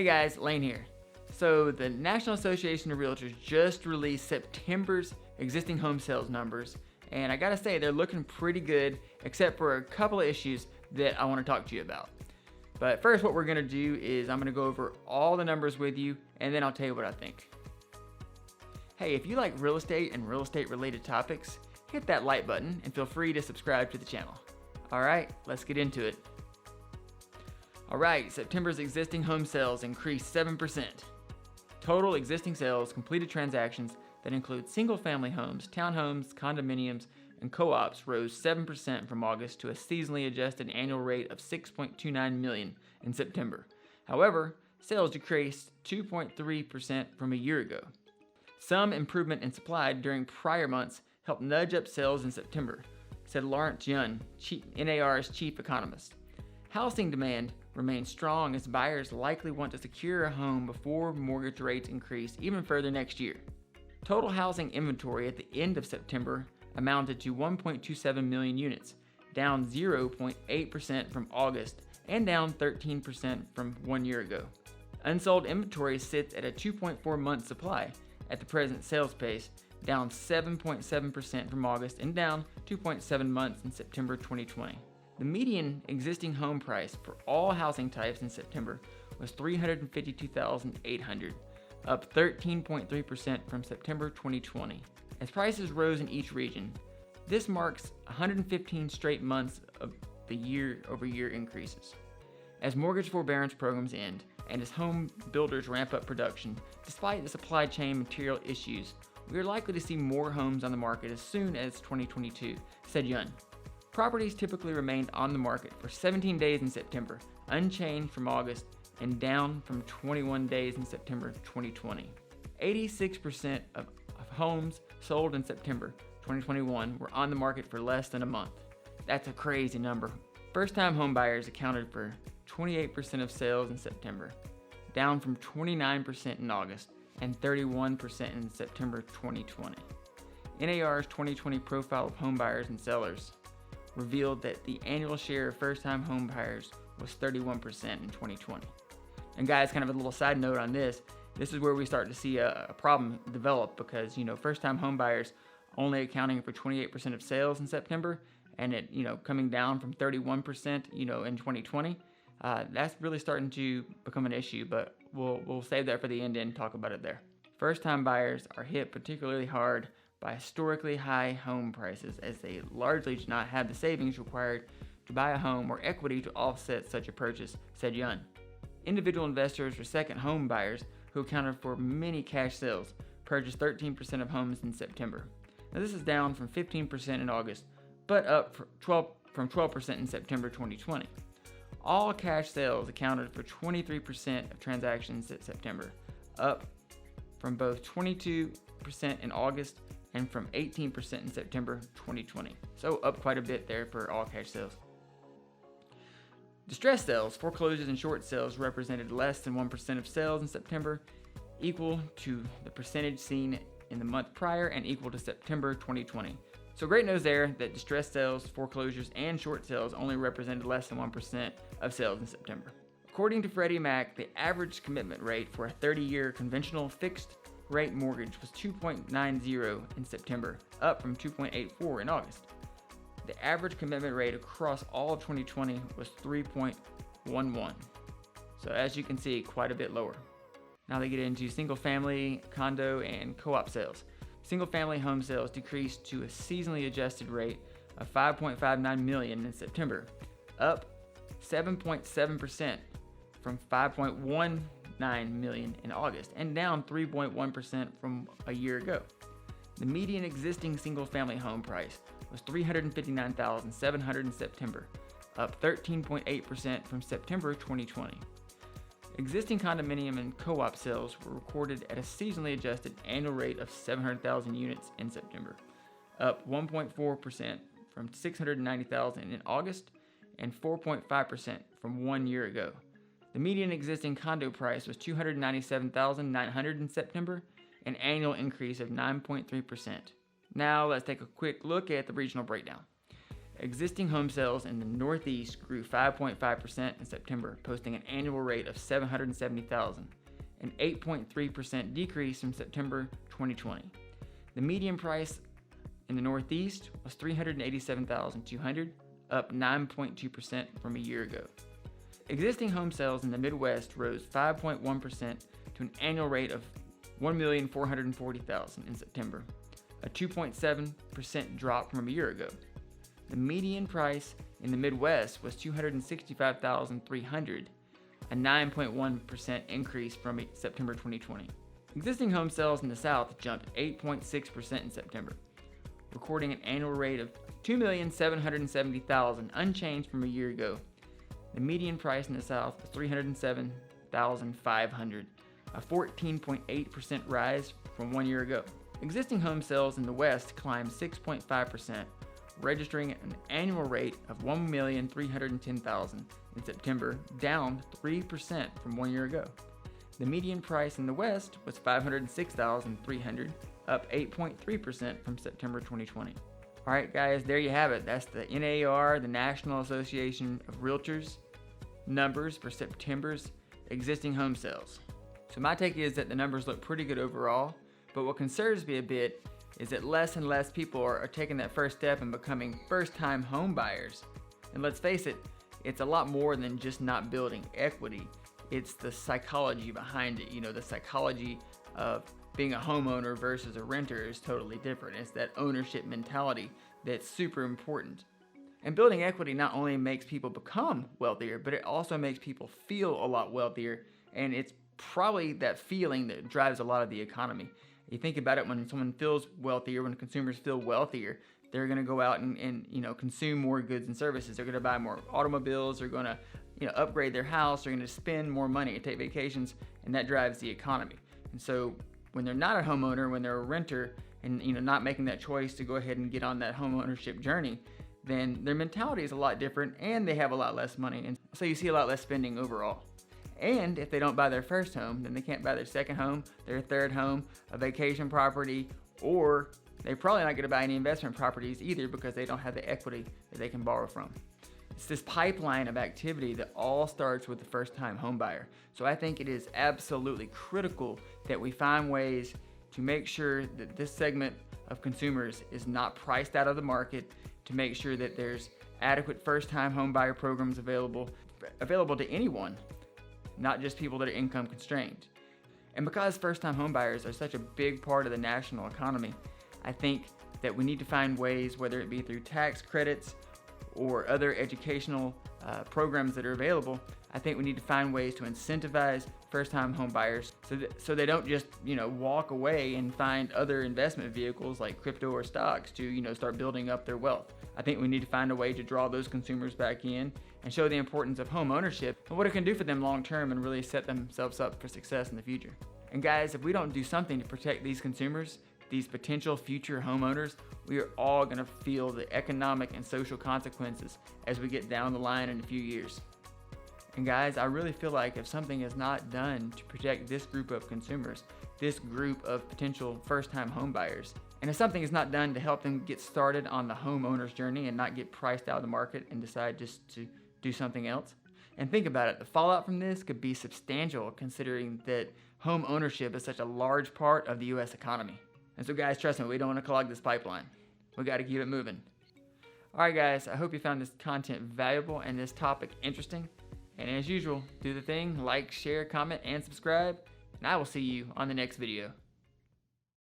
Hey guys, Lane here. So the National Association of Realtors just released September's existing home sales numbers, and I gotta say they're looking pretty good, except for a couple of issues that I want to talk to you about. But first, what we're gonna do is I'm gonna go over all the numbers with you, and then I'll tell you what I think. Hey, if you like real estate and real estate related topics, hit that like button and feel free to subscribe to the channel. Alright, let's get into it. Alright, September's existing home sales increased 7%. Total existing sales, completed transactions that include single-family homes, townhomes, condominiums, and co-ops rose 7% from August to a seasonally adjusted annual rate of 6.29 million in September. However, sales decreased 2.3% from a year ago. Some improvement in supply during prior months helped nudge up sales in September, said Lawrence Yun, NAR's chief economist. Housing demand remains strong as buyers likely want to secure a home before mortgage rates increase even further next year. Total housing inventory at the end of September amounted to 1.27 million units, down 0.8% from August and down 13% from 1 year ago. Unsold inventory sits at a 2.4 month supply at the present sales pace, down 7.7% from August and down 2.7 months in September 2020. The median existing home price for all housing types in September was $352,800, up 13.3% from September 2020. As prices rose in each region, this marks 115 straight months of the year-over-year increases. As mortgage forbearance programs end and as home builders ramp up production, despite the supply chain material issues, we are likely to see more homes on the market as soon as 2022, said Yun. Properties typically remained on the market for 17 days in September, unchanged from August and down from 21 days in September 2020. 86% of homes sold in September 2021 were on the market for less than a month. That's a crazy number. First-time home buyers accounted for 28% of sales in September, down from 29% in August and 31% in September 2020. NAR's 2020 profile of home buyers and sellers revealed that the annual share of first-time home buyers was 31% in 2020. And guys, kind of a little side note on this is where we start to see a problem develop because, first-time home buyers only accounting for 28% of sales in September and it, coming down from 31%, in 2020. That's really starting to become an issue, but we'll save that for the end and talk about it there. First-time buyers are hit particularly hard by historically high home prices as they largely do not have the savings required to buy a home or equity to offset such a purchase, said Yun. Individual investors or second home buyers who accounted for many cash sales purchased 13% of homes in September. Now this is down from 15% in August, but up from 12% in September 2020. All cash sales accounted for 23% of transactions in September, up from both 22% in August and from 18% in September 2020. So up quite a bit there for all cash sales. Distressed sales, foreclosures, and short sales represented less than 1% of sales in September, equal to the percentage seen in the month prior and equal to September 2020. So great news there that distressed sales, foreclosures, and short sales only represented less than 1% of sales in September. According to Freddie Mac, the average commitment rate for a 30-year conventional fixed rate mortgage was 2.90 in September, up from 2.84 in August. The average commitment rate across all of 2020 was 3.11. So as you can see, quite a bit lower. Now they get into single-family, condo, and co-op sales. Single-family home sales decreased to a seasonally adjusted rate of 5.59 million in September, up 7.7% from 5.19 million in August, and down 3.1% from a year ago. The median existing single-family home price was $359,700 in September, up 13.8% from September 2020. Existing condominium and co-op sales were recorded at a seasonally adjusted annual rate of 700,000 units in September, up 1.4% from 690,000 in August and 4.5% from 1 year ago. The median existing condo price was $297,900 in September, an annual increase of 9.3%. Now let's take a quick look at the regional breakdown. Existing home sales in the Northeast grew 5.5% in September, posting an annual rate of 770,000, an 8.3% decrease from September 2020. The median price in the Northeast was $387,200, up 9.2% from a year ago. Existing home sales in the Midwest rose 5.1% to an annual rate of $1,440,000 in September, a 2.7% drop from a year ago. The median price in the Midwest was $265,300, a 9.1% increase from September 2020. Existing home sales in the South jumped 8.6% in September, recording an annual rate of $2,770,000, unchanged from a year ago. The median price in the South was $307,500, a 14.8% rise from 1 year ago. Existing home sales in the West climbed 6.5%, registering an annual rate of $1,310,000 in September, down 3% from 1 year ago. The median price in the West was $506,300, up 8.3% from September 2020. All right, guys, there you have it. That's the NAR, the National Association of Realtors, numbers for September's existing home sales. So my take is that the numbers look pretty good overall, but what concerns me a bit is that less and less people are taking that first step and becoming first-time home buyers. And let's face it, it's a lot more than just not building equity. It's the psychology behind it. You know, the psychology of being a homeowner versus a renter is totally different. It's that ownership mentality that's super important. And building equity not only makes people become wealthier, but it also makes people feel a lot wealthier. And it's probably that feeling that drives a lot of the economy. You think about it, when someone feels wealthier, when consumers feel wealthier, they're going to go out and consume more goods and services. They're going to buy more automobiles. They're going to upgrade their house. They're going to spend more money and take vacations, and that drives the economy. And so when they're not a homeowner, when they're a renter, and not making that choice to go ahead and get on that home ownership journey, then their mentality is a lot different, and they have a lot less money, and so you see a lot less spending overall. And if they don't buy their first home, then they can't buy their second home, their third home, a vacation property, or they're probably not going to buy any investment properties either, because they don't have the equity that they can borrow from. It's this pipeline of activity that all starts with the first-time home buyer. So I think it is absolutely critical that we find ways to make sure that this segment of consumers is not priced out of the market, to make sure that there's adequate first-time home buyer programs available to anyone, not just people that are income constrained. And because first-time home buyers are such a big part of the national economy, I think that we need to find ways, whether it be through tax credits or other educational programs that are available. I think we need to find ways to incentivize first-time home buyers so they don't just walk away and find other investment vehicles like crypto or stocks to start building up their wealth. I think we need to find a way to draw those consumers back in and show the importance of home ownership and what it can do for them long term, and really set themselves up for success in the future. And guys, if we don't do something to protect these consumers, these potential future homeowners, we are all going to feel the economic and social consequences as we get down the line in a few years. And guys, I really feel like if something is not done to protect this group of consumers, this group of potential first-time home buyers, and if something is not done to help them get started on the homeowner's journey and not get priced out of the market and decide just to do something else. And think about it, the fallout from this could be substantial, considering that home ownership is such a large part of the U.S. economy. And so guys, trust me, we don't want to clog this pipeline. We got to keep it moving. All right, guys, I hope you found this content valuable and this topic interesting. And as usual, do the thing, like, share, comment, and subscribe. And I will see you on the next video.